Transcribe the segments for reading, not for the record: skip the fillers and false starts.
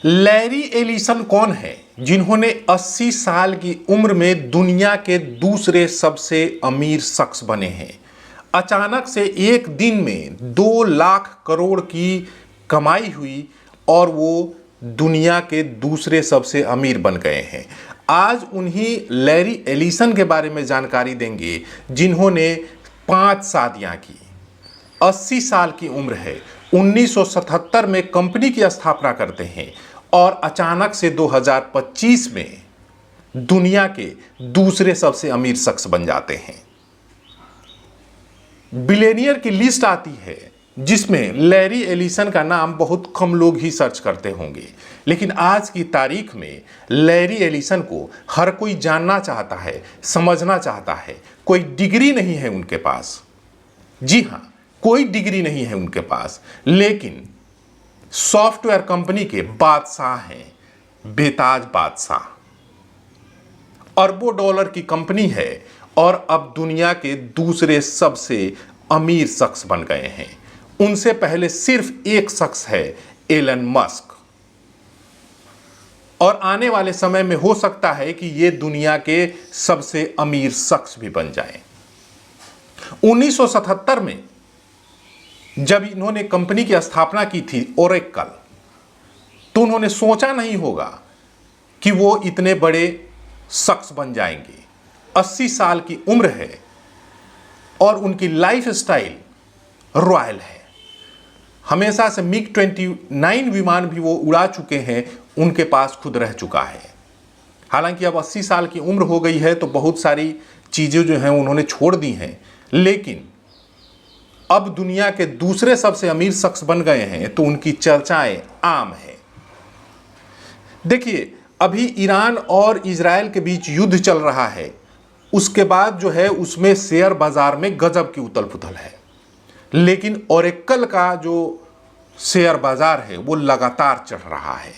Larry Ellison कौन है जिन्होंने 80 साल की उम्र में दुनिया के दूसरे सबसे अमीर शख्स बने हैं। अचानक से एक दिन में 2 लाख करोड़ की कमाई हुई और वो दुनिया के दूसरे सबसे अमीर बन गए हैं। आज उन्हीं लैरी एलिसन के बारे में जानकारी देंगे जिन्होंने 5 शादियां की। 80 साल की उम्र है, 1977 में कंपनी की स्थापना करते हैं और अचानक से 2025 में दुनिया के दूसरे सबसे अमीर शख्स बन जाते हैं। बिलियनियर की लिस्ट आती है जिसमें लैरी एलिसन का नाम बहुत कम लोग ही सर्च करते होंगे, लेकिन आज की तारीख में लैरी एलिसन को हर कोई जानना चाहता है, समझना चाहता है। कोई डिग्री नहीं है उनके पास, जी हाँ, कोई डिग्री नहीं है उनके पास, लेकिन सॉफ्टवेयर कंपनी के बादशाह हैं, बेताज बादशाह। अरबों डॉलर की कंपनी है और अब दुनिया के दूसरे सबसे अमीर शख्स बन गए हैं। उनसे पहले सिर्फ एक शख्स है, एलन मस्क, और आने वाले समय में हो सकता है कि ये दुनिया के सबसे अमीर शख्स भी बन जाएं। 1977 में जब इन्होंने कंपनी की स्थापना की थी ओरेकल, तो उन्होंने सोचा नहीं होगा कि वो इतने बड़े शख्स बन जाएंगे। 80 साल की उम्र है और उनकी लाइफ स्टाइल रॉयल है। हमेशा से मिग 29 विमान भी वो उड़ा चुके हैं, उनके पास खुद रह चुका है। हालांकि अब 80 साल की उम्र हो गई है तो बहुत सारी चीज़ें जो हैं उन्होंने छोड़ दी हैं, लेकिन अब दुनिया के दूसरे सबसे अमीर शख्स बन गए हैं तो उनकी चर्चाएं आम हैं। देखिए, अभी ईरान और इजराइल के बीच युद्ध चल रहा है, उसके बाद जो है उसमें शेयर बाजार में गजब की उथल पुथल है, लेकिन ओरेकल का जो शेयर बाजार है वो लगातार चढ़ रहा है।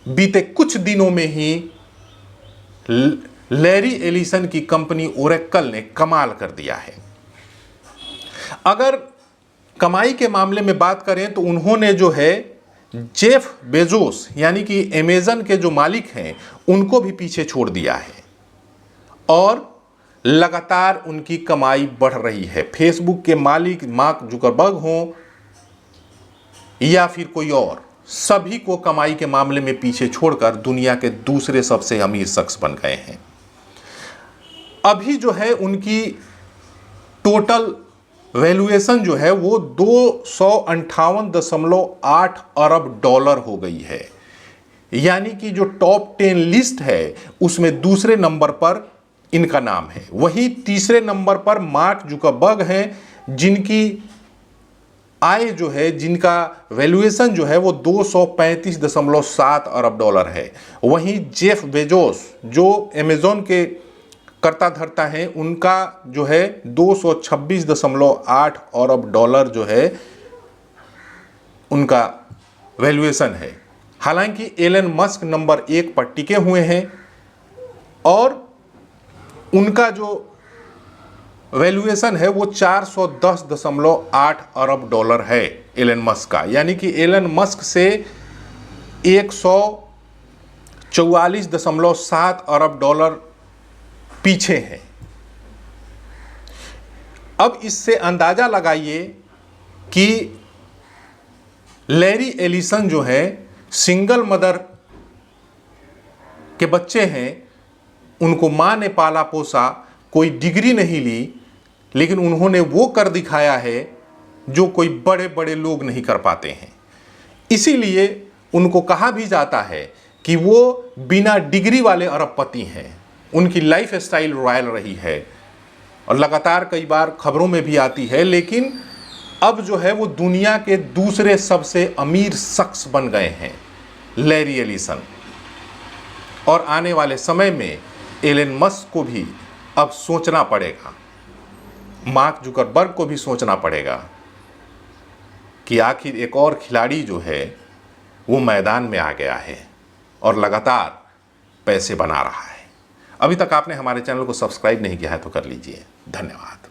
बीते कुछ दिनों में ही लैरी एलिसन की कंपनी ओरेकल ने कमाल कर दिया है। अगर कमाई के मामले में बात करें तो उन्होंने जो है जेफ बेजोस यानी कि अमेज़न के जो मालिक हैं उनको भी पीछे छोड़ दिया है और लगातार उनकी कमाई बढ़ रही है। फेसबुक के मालिक मार्क जुकरबर्ग हों या फिर कोई और, सभी को कमाई के मामले में पीछे छोड़कर दुनिया के दूसरे सबसे अमीर शख्स बन गए हैं। अभी जो है उनकी टोटल वैल्यूएशन जो है वो 258.8 अरब डॉलर हो गई है, यानी कि जो टॉप 10 लिस्ट है उसमें दूसरे नंबर पर इनका नाम है। वहीं तीसरे नंबर पर मार्क जुकरबर्ग हैं, जिनकी आय जो है, जिनका वैल्यूएशन जो है वो 235.7 अरब डॉलर है। वहीं जेफ बेजोस जो अमेज़न के करता धरता है, उनका जो है 226.8 अरब डॉलर जो है उनका वैल्यूएशन है। हालांकि एलन मस्क नंबर 1 पर टिके हुए हैं और उनका जो वैल्यूएशन है वो 410.8 अरब डॉलर है एलन मस्क का, यानी कि एलन मस्क से 144.7 अरब डॉलर पीछे हैं। अब इससे अंदाजा लगाइए कि लैरी एलिसन जो है सिंगल मदर के बच्चे हैं, उनको मां ने पाला पोसा, कोई डिग्री नहीं ली, लेकिन उन्होंने वो कर दिखाया है जो कोई बड़े बड़े लोग नहीं कर पाते हैं। इसीलिए उनको कहा भी जाता है कि वो बिना डिग्री वाले अरबपति हैं। उनकी लाइफ स्टाइल रॉयल रही है और लगातार कई बार खबरों में भी आती है, लेकिन अब जो है वो दुनिया के दूसरे सबसे अमीर शख्स बन गए हैं लैरी एलिसन। और आने वाले समय में एलन मस्क को भी अब सोचना पड़ेगा, मार्क जुकरबर्ग को भी सोचना पड़ेगा कि आखिर एक और खिलाड़ी जो है वो मैदान में आ गया है और लगातार पैसे बना रहा है। अभी तक आपने हमारे चैनल को सब्सक्राइब नहीं किया है तो कर लीजिए। धन्यवाद।